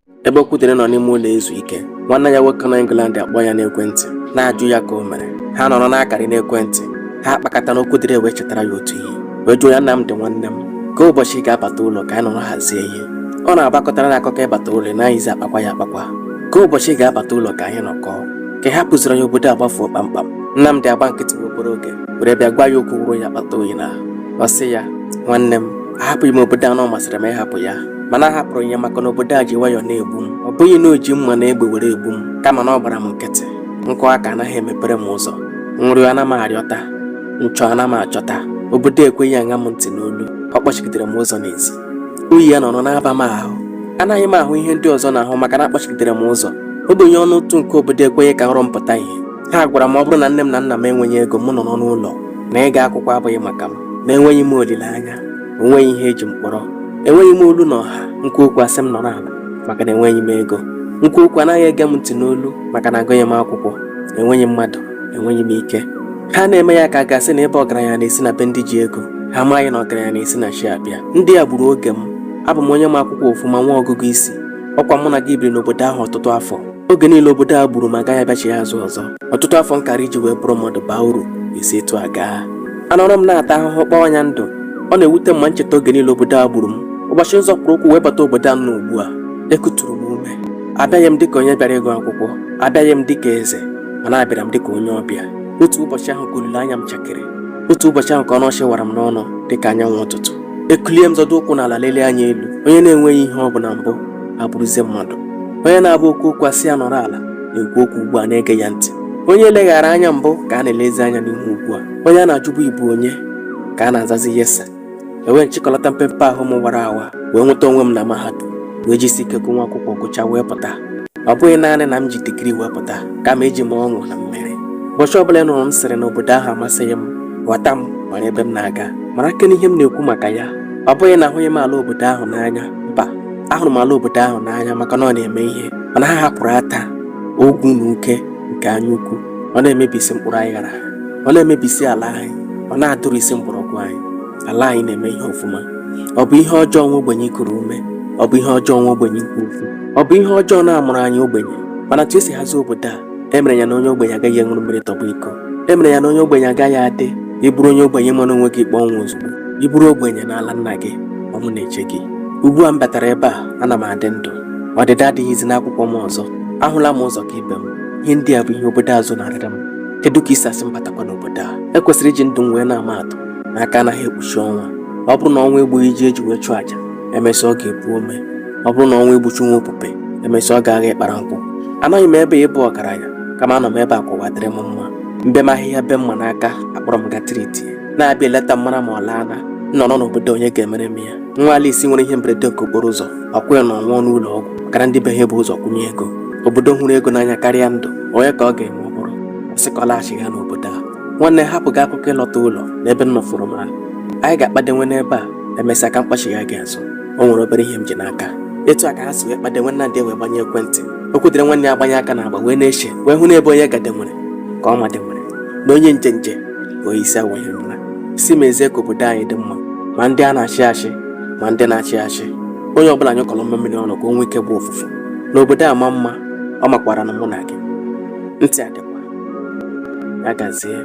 ebe Okwudịrị nọ n'ime ụlọ ezu ike. Nwanne ya nwoke nọ England akpọ ya n'ekwentị na-ajụ ya ka o mere. Ha nọrọ n'akarị n'ekwentị, ha kpakọta na Okwudịrị wee chetara ya otu ihe, wee jụọ ya, Nnamdị nwanne m, ka ụbọchị ị ga-abata ụlọ ka anyị nọrọ hazie ihe. Ọ na-agbakọtara n'akụkọ ịbata ụlọ na-ayizi akpakwa ya akpakwa. Ka ụbọchị ị ga-abata ụlọ ka anyị nọkọọ, ka ha pụziri ya obodo agbafuo kpamkpam. Nnamdị agba nkịtị obere oge were bịa gwa ya okwu wụrụ ya akpata oyi na ọ sị ya, nwanne m, ahapụghị m obodo anọ masịrị m ịhapụ ya, mana ahapụrụ ya maka na obodo a ji nwayọọ na-egbu m. Ọ bụghị na o ji mma na egbe were egbu m, kama na ọ gbara m nkịtị. Nkụ aka anaghị emepere m ụzọ, nri ana m arịọta, nchọ ana m achọta. Obodo ekweghị aṅa m ntị n'olu, ọ kpọchigidere m ụzọ n'ezi. Oyi ya nọrọ n'aba m ahụ. Anaghị m ahụ ihe ndị ọzọ na-ahụ maka na akpọchigidere m ụzọ. Ogbenye ọnụ ụtụ nke obodo ekweghị ka nrọ mpụta ihe. Ha gwara m ọ bụrụ na nne m na nna m enweghị ego m nọrọ n'ụlọ, na ịga akwụkwọ abụghị maka m, na enweghị m olileanya, onweghị ihe eji m kpọrọ, enweghị m olu na ọha. Nkwu okwu asị m nọrọ ala maka na enweghị m ego. Nkwu okwu anaghị ege m ntị n'olu maka na agụghị m akwụkwọ, enweghị mmadụ, enweghị m ike. Ha na-eme ya ka a ga-asị na ebe ọgaranya na-esi na be ndị ji ego. Ha amaghị na ọgaranya na-esi na chi abịa. Ndị ya gburu oge m. Abụ m onye ma akwụkwọ ofuma nwa ọgụgụ isi. Ọkwa mụ na gị biri n'obodo ahụ ọtụtụ afọ. Oge niile obodo a gburu ma agaghị abịachi ya azụ ọzọ. Ọtụtụ afọ nkara iji wee bụrụ mmadụ baa uru esi etu a gaa. Anọrọ m na-ata ahụhụ kpọọ anya ndụ. Ọ na-ewute m ma ncheta oge niile obodo a gburu m. Ụbọchị nzọpụrụ ụkwụ wee bata obodo a nọ ugbu a, ekuturu m ume. Abịaghị m dịka onye bịara ịgụ akwụkwọ, abịaghị m dịka eze, mana abịara m dịka onye ọbịa. Otu ụbọchị ahụ ka olileanya m chakịrị. Otu ụbọchị ahụ ka ọnụ ọchị wara m n'ọnụ dịka anyanwụ ụtụtụ. Ekulie m zọdo ụkwụ n'ala lelee anya elu. Onye na-enweghị ihe ọ bụ na mbụ abụrụzie mmadụ. Onye na-abụ okwu okwu asị ya nọrọ ala na-ekwu okwu ugbu a na-ege ya ntị. Onye leghara anya mbụ ka a na-elezi anya n'ihu ugbu a. Onye a na-ajụbụ ibu onye ka a na-azazi yesa. Enwe nchịkọlata mpempe ahụ m wara awa wee nweta onwe m na mahadum, wee jisi ike gụọ akwụkwọ gụchaa wee pụta. Ọ bụghị naanị na m ji digrii wee pụta, kama eji m ọṅụ na mmeri. Ụbọchị ọbụla ị nụrụ m sịrị na obodo ahụ amasịghị m, ghọta m mara ebe m na-aga, mara aka n'ihe m na-ekwu maka ya. Ọ bụghị na ahụghị m ala obodo ahụ n'anya, mba, ahụrụ m ala obodo ahụ n'anya maka na ọ na-eme ihe, mana ha hapụrụ ata ogwu na uke nke anya ukwu. Ọ na-emebisi mkpụrụ anyị ghara, ọ na-emebisi ala anyị, ọ na-adụrụ isi mgbọrọgwụ anyị. Ala anyị na-eme ihe ọfụma. Ọ bụ ihe ọjọọ nwa ogbenye ikuru ume, ọ bụ ihe ọjọọ nwa ogbenye ikwu okwu, ọ bụ ihe ọjọọ na-amụrụ anyị ogbenye. Mana tu esi hazie obodo a, emere ya na onye ogbenye agaghị enwuru mmiri tọgbọ iko. Emere ya na onye ogbenye agaghị adị ịbụrụ onye ogbenye mana onwe gị kpọọ ọnwụ ozugbo. Ịbụrụ ogbenye n'ala nna gị, ọnwụ na-eche gị. Ugbu a m batara ebe a, ana m adị ndụ. Ọdịda adịghịzi n'akwụkwọ m ọzọ. Ahụla m ụzọ ka ibe m. Ihe ndị a bụ ihe obodo azụ na-arịrị m. Kedu ka isi asị m batakwa n'obodo a? Ekwesịrị iji ndụ m wee na-ama atụ n'aka anaghị ekpuchi ọnwa. Ọ bụrụ na ọnwa egbughị iji eji wee chụọ aja, emesịa ọ ga-ebu ome. Ọ bụrụ na ọnwa egbuchi nwa opupe, emesịa ọ ga-agha ịkpara nkwụ. Anaghị m ebe ịbụ ọgaranya, kama anọ m ebe akwụwa dịrị m mma. Mbe m ahịhịa be mma n'aka akpọrọ m gatiriti na-abịa eleta mmara ma ọ laana. Nnọrọ n'obodo onye ga-emere m ya. Nwa Alisi nwere ihe mberede nke okporo ụzọ, ọkwụya na ọnwụọ n'ụlọ ọgwụ makana ndị be ha bụ ụzọ kwụnye ego. Obodo hụrụ ego n'anya karịa ndụ, onye ka ọ ga-eme ọ bụrụ ọsị ka ọ laghachiga n'obodo a. Nwanne hapụghị akụkọ ịlọta ụlọ n'ebe m nọfụrụ m. Anyị ga-akpadenwe n'ebe a, emesịa ka mkpachigha gị azụ. O nwere obere ihe m ji n'aka. Etu a ka ha si wee kpadenwe Nnamdị wee gbanye ekwentị. Okwudịrị nwanne ya gbanye aka n'agba wee na-eche wee hụ n'ebe onye gadenwere ka ọ madenwere na onye njenje bụ isi awụghị mma. Si mezie ka obodo anyị dị mma, ma ndị a na-achị achị ma ndị na-achị achị. Onye ọbụla nyụkọrọ mmiri ọnụ ka o nwee ike bụ ofufu. N'obodo a ma mma, ọ makwara na mụ na gị ntị adịkwa ya gazie.